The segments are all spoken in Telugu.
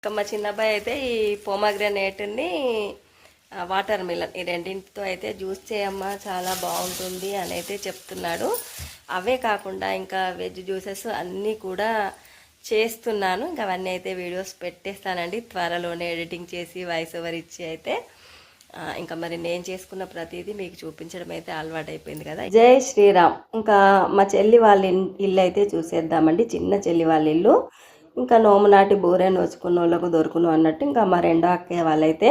ఇంకా మా చిన్నబ్బాయి అయితే ఈ పోమాగ్రనేట్ని వాటర్ మిలన్ ఈ రెండింటితో అయితే జ్యూస్ చేయమ్మా చాలా బాగుంటుంది అని అయితే చెప్తున్నాడు. అవే కాకుండా ఇంకా వెజ్ జ్యూసెస్ అన్నీ కూడా చేస్తున్నాను. ఇంకా అవన్నీ అయితే వీడియోస్ పెట్టేస్తానండి త్వరలోనే ఎడిటింగ్ చేసి వాయిస్ ఓవర్ ఇచ్చి అయితే. ఇంకా మరి నేను చేసుకున్న ప్రతిదీ మీకు చూపించడం అయితే అలవాటు అయిపోయింది కదా. జై శ్రీరామ్. ఇంకా మా చెల్లి వాళ్ళ ఇల్లు అయితే చూసేద్దామండి. చిన్న చెల్లి వాళ్ళ ఇల్లు. ఇంకా నోము నాటి బూరె నోచుకున్న వాళ్ళకు దొరుకును అన్నట్టు ఇంకా మా రెండో అక్కయ్య వాళ్ళైతే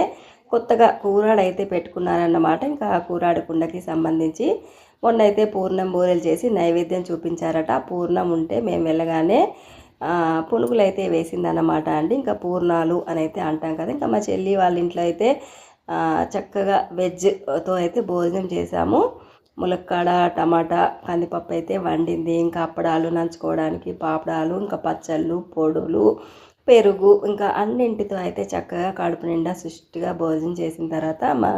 కొత్తగా కూరాడు అయితే పెట్టుకున్నారన్నమాట. ఇంకా కూరాడు కుండకి సంబంధించి మొన్న అయితే పూర్ణం బూరెలు చేసి నైవేద్యం చూపించారట. పూర్ణం ఉంటే మేము వెళ్ళగానే పునుగులు అయితే వేసిందన్నమాట అండి. ఇంకా పూర్ణాలు అని అయితే అంటాం కదా. ఇంకా మా చెల్లి వాళ్ళ ఇంట్లో అయితే చక్కగా వెజ్తో అయితే భోజనం చేసాము. ములక్కాడ టమాటా కందిపప్పు అయితే వండింది. ఇంకా అప్పడాలు నంచుకోవడానికి పాపడాలు, ఇంకా పచ్చళ్ళు, పొడులు, పెరుగు, ఇంకా అన్నింటితో అయితే చక్కగా కడుపు నిండా సుష్టిగా భోజనం చేసిన తర్వాత మా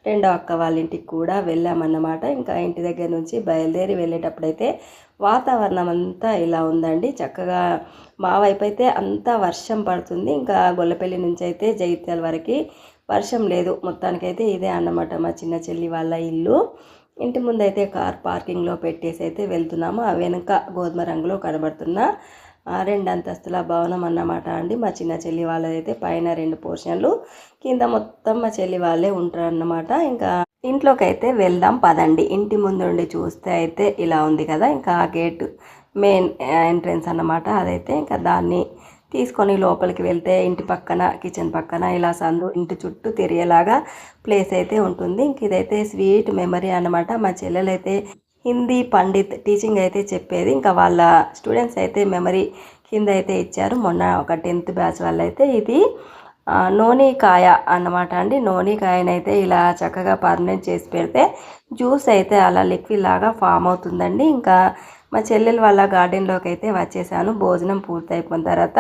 రెండో అక్క వాళ్ళ ఇంటికి కూడా వెళ్ళామన్నమాట. ఇంకా ఇంటి దగ్గర నుంచి బయలుదేరి వెళ్ళేటప్పుడైతే వాతావరణం అంతా ఇలా ఉందండి. చక్కగా మా వైపు అయితే అంతా వర్షం పడుతుంది. ఇంకా గొల్లపల్లి నుంచి అయితే జగిత్యాల వరకు వర్షం లేదు. మొత్తానికైతే ఇదే అన్నమాట మా చిన్న చెల్లి వాళ్ళ ఇల్లు. ఇంటి ముందు అయితే కార్ పార్కింగ్లో పెట్టేసి అయితే వెళ్తున్నాము. ఆ వెనుక గోధుమ రంగులో కనబడుతున్న 2 అంతస్తుల భవనం అన్నమాట అండి. మా చిన్న చెల్లి వాళ్ళదైతే పైన 2 పోర్షన్లు, కింద మొత్తం మా చెల్లి వాళ్ళే ఉంటారు అన్నమాట. ఇంకా ఇంట్లోకి అయితే వెళ్దాం పదండి. ఇంటి ముందు ఉండి చూస్తే అయితే ఇలా ఉంది కదా. ఇంకా గేట్ మెయిన్ ఎంట్రెన్స్ అన్నమాట. అదైతే ఇంకా దాన్ని తీసుకొని లోపలికి వెళ్తే ఇంటి పక్కన కిచెన్ పక్కన ఇలా సందు ఇంటి చుట్టూ తిరిగేలాగా ప్లేస్ అయితే ఉంటుంది. ఇంక ఇదైతే స్వీట్ మెమరీ అన్నమాట. మా చెల్లెలైతే హిందీ పండిత్ టీచింగ్ అయితే చెప్పేది. ఇంకా వాళ్ళ స్టూడెంట్స్ అయితే మెమరీ కింద అయితే ఇచ్చారు. మొన్న ఒక 10th బ్యాచ్ వాళ్ళైతే ఇది నోనికాయ అన్నమాట అండి. నోనికాయనైతే ఇలా చక్కగా పర్మనెంట్ చేసి పెడితే జ్యూస్ అయితే అలా లిక్విడ్ లాగా ఫామ్ అవుతుందండి. ఇంకా మా చెల్లెలు వాళ్ళ గార్డెన్లోకి అయితే వచ్చేసాను. భోజనం పూర్తి అయిపోయిన తర్వాత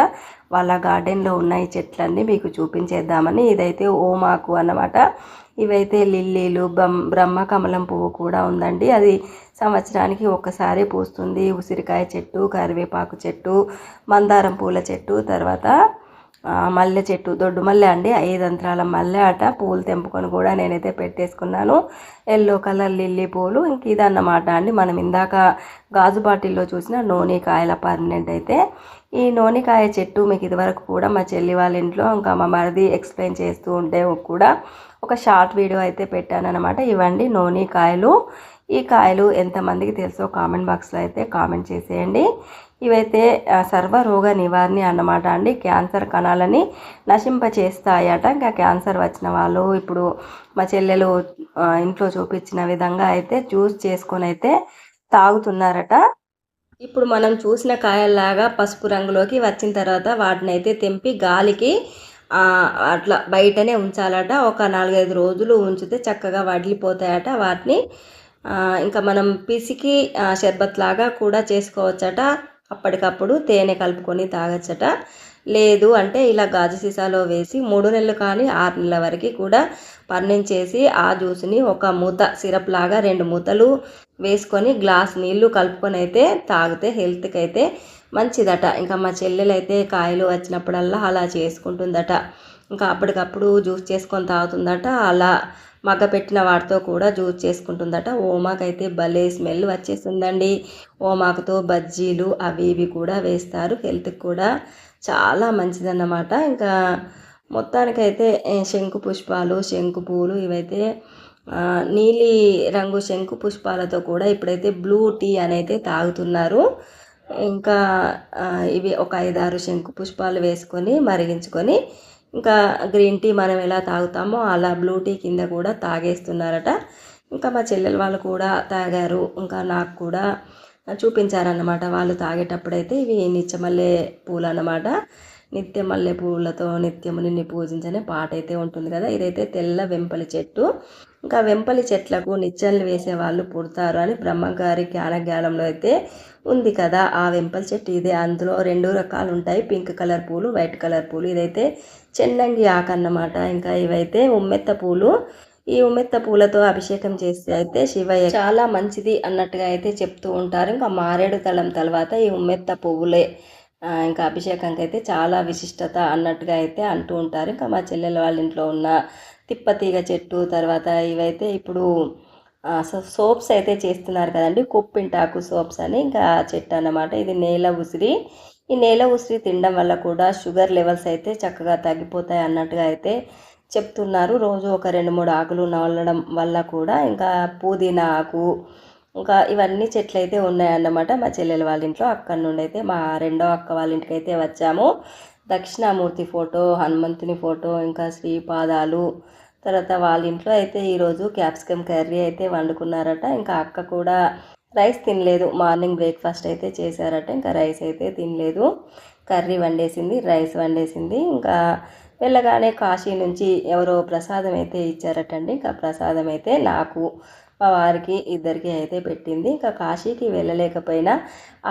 వాళ్ళ గార్డెన్లో ఉన్న ఈ చెట్లన్నీ మీకు చూపించేద్దామని. ఇదైతే ఓమాకు అన్నమాట. ఇవైతే లిల్లీలు, బ్రహ్మకమలం పువ్వు కూడా ఉందండి. అది సంవత్సరానికి ఒక్కసారి పూస్తుంది. ఉసిరికాయ చెట్టు, కరివేపాకు చెట్టు, మందారం పూల చెట్టు, తర్వాత మల్లె చెట్టు, దొడ్డు మల్లె అండి, 5 అంతరాల మల్లె అట. పూలు తెంపుకొని కూడా నేనైతే పెట్టేసుకున్నాను. ఎల్లో కలర్ లిల్లీ పూలు. ఇంక ఇదన్నమాట అండి మనం ఇందాక గాజు బాటిల్లో చూసిన నూనెకాయల పర్మనెంట్ అయితే. ఈ నూనెకాయ చెట్టు మీకు ఇదివరకు కూడా మా చెల్లి వాళ్ళ ఇంట్లో ఇంకా మా మరిది ఎక్స్ప్లెయిన్ చేస్తూ ఉంటే కూడా ఒక షార్ట్ వీడియో అయితే పెట్టానన్నమాట. ఇవ్వండి నూనెకాయలు. ఈ కాయలు ఎంతమందికి తెలుసో కామెంట్ బాక్స్లో అయితే కామెంట్ చేసేయండి. ఇవైతే సర్వరోగ నివారణ అన్నమాట అండి. క్యాన్సర్ కణాలని నశింపచేస్తాయట. ఇంకా క్యాన్సర్ వచ్చిన వాళ్ళు ఇప్పుడు మా చెల్లెలు ఇంట్లో చూపించిన విధంగా అయితే జ్యూస్ చేసుకొని అయితే తాగుతున్నారట. ఇప్పుడు మనం చూసిన కాయల్లాగా పసుపు రంగులోకి వచ్చిన తర్వాత వాటిని అయితే తెంపి గాలికి అట్లా బయటనే ఉంచాలట. ఒక 4-5 రోజులు ఉంచితే చక్కగా వడిలిపోతాయట. వాటిని ఇంకా మనం పిసికి షర్బత్ లాగా కూడా చేసుకోవచ్చట. అప్పటికప్పుడు తేనె కలుపుకొని తాగచ్చట. లేదు అంటే ఇలా గాజు సీసాలో వేసి 3 నెలలు కానీ 6 నెలల వరకు కూడా చేసి ఆ జ్యూస్ని ఒక మూత సిరప్ లాగా 2 మూతలు వేసుకొని గ్లాస్ నీళ్లు కలుపుకొని అయితే తాగితే హెల్త్కి అయితే మంచిదట. ఇంకా మా చెల్లెలు అయితే కాయలు వచ్చినప్పుడల్లా అలా చేసుకుంటుందట. ఇంకా అప్పటికప్పుడు జ్యూస్ చేసుకొని తాగుతుందట. అలా మగ్గ పెట్టిన వాటితో కూడా జ్యూస్ చేసుకుంటుందట. ఓమాకైతే భలే స్మెల్ వచ్చేస్తుందండి. ఓమాకుతో బజ్జీలు అవి ఇవి కూడా వేస్తారు. హెల్త్కి కూడా చాలా మంచిదన్నమాట. ఇంకా మొత్తానికైతే శంకు పుష్పాలు, శంకు పూలు ఇవైతే నీలి రంగు శంకు పుష్పాలతో కూడా ఇప్పుడైతే బ్లూ టీ అనైతే తాగుతున్నారు. ఇంకా ఇవి ఒక 5-6 శంకు పుష్పాలు వేసుకొని మరిగించుకొని ఇంకా గ్రీన్ టీ మనం ఎలా తాగుతామో అలా బ్లూ టీ కింద కూడా తాగేస్తున్నారట. ఇంకా మా చెల్లెలు వాళ్ళు కూడా తాగారు. ఇంకా నాకు కూడా చూపించారన్నమాట. వాళ్ళు తాగేటప్పుడైతే ఇవి నిత్యమల్లె పూలు అన్నమాట. నిత్య మల్లె పూలతో నిత్యము నిన్ను పూజించనే పాట అయితే ఉంటుంది కదా. ఇదైతే తెల్ల వెంపలి చెట్టు. ఇంకా వెంపలి చెట్లకు నిచ్చెనలు వేసే వాళ్ళు పుడతారు అని బ్రహ్మగారి జ్ఞానంలో అయితే ఉంది కదా. ఆ వెంపలి చెట్టు ఇదే. అందులో 2 రకాలు ఉంటాయి, పింక్ కలర్ పూలు, వైట్ కలర్ పూలు. ఇదైతే చెన్నంగి ఆకు అన్నమాట. ఇంకా ఇవైతే ఉమ్మెత్త పూలు. ఈ ఉమ్మెత్త పూలతో అభిషేకం చేస్తే అయితే శివయ్య చాలా మంచిది అన్నట్టుగా అయితే చెప్తూ ఉంటారు. ఇంకా మారేడు దళం తర్వాత ఈ ఉమ్మెత్త పువ్వులే ఇంకా అభిషేకంకి అయితే చాలా విశిష్టత అన్నట్టుగా అయితే అంటూ ఉంటారు. ఇంకా మా చెల్లెల వాళ్ళ ఇంట్లో ఉన్న తిప్పతీగ చెట్టు, తర్వాత ఇవైతే ఇప్పుడు సోప్స్ అయితే చేస్తున్నారు కదండి, కుప్పింటాకు సోప్స్ అని, ఇంకా చెట్టు అన్నమాట. ఇది నేల ఉసిరి. ఈ నేల ఉసిరి తినడం వల్ల కూడా షుగర్ లెవెల్స్ అయితే చక్కగా తగ్గిపోతాయి అన్నట్టుగా అయితే చెప్తున్నారు. రోజు ఒక 2-3 ఆకులు నవలడం వల్ల కూడా, ఇంకా పుదీనా ఆకు, ఇంకా ఇవన్నీ చెట్లు అయితే ఉన్నాయన్నమాట మా చెల్లెల వాళ్ళ ఇంట్లో. అక్కడి నుండి అయితే మా రెండో అక్క వాళ్ళ ఇంటికి అయితే వచ్చాము. దక్షిణామూర్తి ఫోటో, హనుమంతుని ఫోటో, ఇంకా శ్రీపాదాలు, తర్వాత వాళ్ళ ఇంట్లో అయితే ఈరోజు క్యాప్సికమ్ కర్రీ అయితే వండుకున్నారట. ఇంకా అక్క కూడా రైస్ తినలేదు, మార్నింగ్ బ్రేక్ఫాస్ట్ అయితే చేశారట, ఇంకా రైస్ అయితే తినలేదు. కర్రీ వండేసింది, రైస్ వండేసింది. ఇంకా వెళ్ళగానే కాశీ నుంచి ఎవరో ప్రసాదం అయితే ఇచ్చారటండి. ఇంకా ప్రసాదం అయితే నాకు, మా వారికి, ఇద్దరికి అయితే పెట్టింది. ఇంకా కాశీకి వెళ్ళలేకపోయినా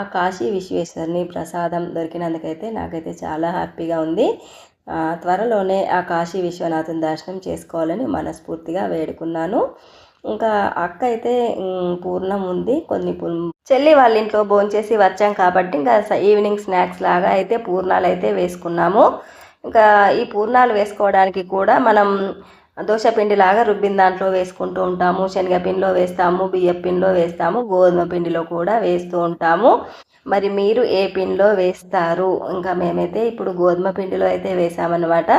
ఆ కాశీ విశ్వేశ్వరుని ప్రసాదం దొరికినందుకైతే నాకైతే చాలా హ్యాపీగా ఉంది. త్వరలోనే ఆ కాశీ విశ్వనాథుని దర్శనం చేసుకోవాలని మనస్ఫూర్తిగా వేడుకున్నాను. ఇంకా అక్క అయితే పూర్ణం ఉంది, కొన్ని చెల్లి వాళ్ళ ఇంట్లో భోంచేసి వచ్చాం కాబట్టి ఇంకా ఈవినింగ్ స్నాక్స్ లాగా అయితే పూర్ణాలు అయితే వేసుకున్నాము. ఇంకా ఈ పూర్ణాలు వేసుకోవడానికి కూడా మనం దోశపిండిలాగా రుబ్బిన దాంట్లో వేసుకుంటూ ఉంటాము, శనగపిండిలో వేస్తాము, బియ్య పిండిలో వేస్తాము, గోధుమ పిండిలో కూడా వేస్తూ ఉంటాము. మరి మీరు ఏ పిండిలో వేస్తారు? ఇంకా మేమైతే ఇప్పుడు గోధుమ పిండిలో అయితే వేసామన్నమాట.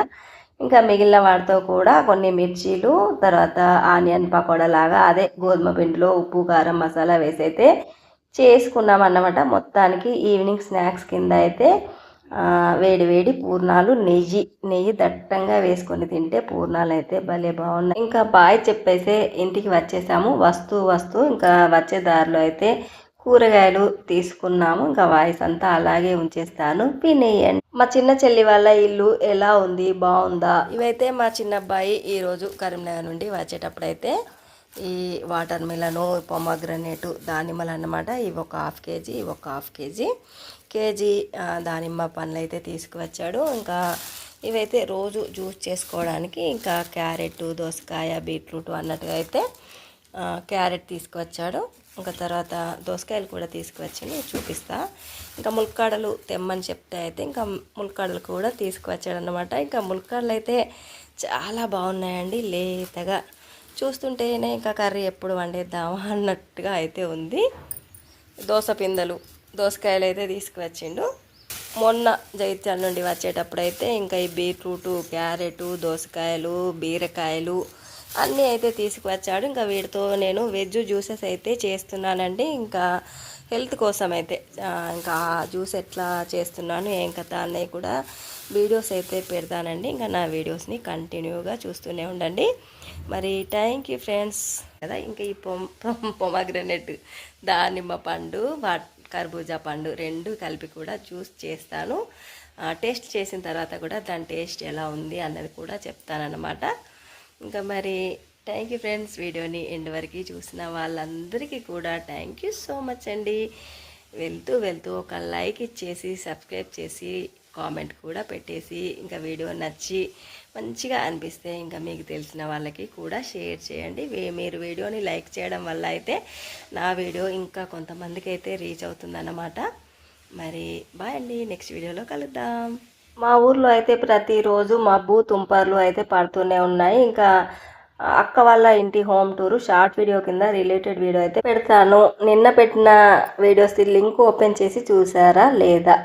ఇంకా మిగిలిన వాటితో కూడా కొన్ని మిర్చీలు, తర్వాత ఆనియన్ పకోడా లాగా అదే గోధుమ పిండిలో ఉప్పు, కారం, మసాలా వేసి అయితే చేసుకున్నాం అన్నమాట. మొత్తానికి ఈవినింగ్ స్నాక్స్ కింద అయితే వేడి వేడి పూర్ణాలు, నెయ్యి దట్టంగా వేసుకొని తింటే పూర్ణాలు అయితే భలే బాగున్నాయి. ఇంకా బాయ్ చెప్పేసే ఇంటికి వచ్చేసాము. వస్తూ ఇంకా వచ్చే దారిలో అయితే కూరగాయలు తీసుకున్నాము. ఇంకా వాయిస్ అంతా అలాగే ఉంచేస్తాను, వినేయండి. మా చిన్న చెల్లి వాళ్ళ ఇల్లు ఎలా ఉంది, బాగుందా? ఇవైతే మా చిన్న అబ్బాయి ఈరోజు కరీంనగర్ నుండి వచ్చేటప్పుడైతే ఈ వాటర్ మిలను, పొమగ్రనేటు, దానిమ్మలు అన్నమాట. ఇవి ఒక 1/2 కేజీ, ఇవి ఒక 1/2 కేజీ దానిమ్మ పండ్లు అయితే తీసుకువచ్చాడు. ఇంకా ఇవైతే రోజు జ్యూస్ చేసుకోవడానికి, ఇంకా క్యారెట్, దోసకాయ, బీట్రూట్ అన్నట్టుగా అయితే క్యారెట్ తీసుకువచ్చాడు. ఇంకా తర్వాత దోసకాయలు కూడా తీసుకువచ్చి చూపిస్తా. ఇంకా ములక్కాడలు తెమ్మని చెప్తే అయితే ఇంకా ములక్కాడలు కూడా తీసుకువచ్చాడు అన్నమాట. ఇంకా ములక్కాడలు అయితే చాలా బాగున్నాయండి, లేతగా చూస్తుంటేనే ఇంకా కర్రీ ఎప్పుడు వండేద్దామా అన్నట్టుగా అయితే ఉంది. దోసకాయలు అయితే తీసుకువచ్చిండు. మొన్న జైత్యాల నుండి వచ్చేటప్పుడు అయితే ఇంకా ఈ బీట్రూటు, క్యారెట్, దోసకాయలు, బీరకాయలు అన్నీ అయితే తీసుకువచ్చాడు. ఇంకా వీటితో నేను వెజ్ జ్యూసెస్ అయితే చేస్తున్నానండి. ఇంకా హెల్త్ కోసం అయితే ఇంకా జ్యూస్ ఎట్లా చేస్తున్నాను, ఏం కథ అన్నవి కూడా వీడియోస్ అయితే పెడతానండి. ఇంకా నా వీడియోస్ని కంటిన్యూగా చూస్తూనే ఉండండి. మరి థ్యాంక్ యూ ఫ్రెండ్స్ కదా. ఇంకా ఈ పొమగ్రనేట్, దానిమ్మ పండు, కర్బూజా పండు రెండు కలిపి కూడా జ్యూస్ చేస్తాను. టేస్ట్ చేసిన తర్వాత కూడా దాని టేస్ట్ ఎలా ఉంది అన్నది కూడా చెప్తానన్నమాట. ఇంకా మరి థ్యాంక్ యూ ఫ్రెండ్స్, వీడియోని ఎండ్ వరకు చూసిన వాళ్ళందరికీ కూడా థ్యాంక్ యూ సో మచ్ అండి. వెళ్తూ ఒక లైక్ ఇచ్చేసి, సబ్స్క్రైబ్ చేసి, కామెంట్ కూడా పెట్టేసి, ఇంకా వీడియో నచ్చి మంచిగా అనిపిస్తే ఇంకా మీకు తెలిసిన వాళ్ళకి కూడా షేర్ చేయండి. మీరు వీడియోని లైక్ చేయడం వల్ల అయితే నా వీడియో ఇంకా కొంతమందికి అయితే రీచ్ అవుతుందన్నమాట. మరి బాయ్ అండి, నెక్స్ట్ వీడియోలో కలుద్దాం. మా ఊర్లో అయితే ప్రతిరోజు మబ్బు తుంపర్లు అయితే పడుతూనే ఉన్నాయి. ఇంకా అక్క వాళ్ళ ఇంటి హోమ్ టూరు షార్ట్ వీడియో కింద రిలేటెడ్ వీడియో అయితే పెడతాను. నిన్న పెట్టిన వీడియోస్ లింక్ ఓపెన్ చేసి చూసారా లేదా?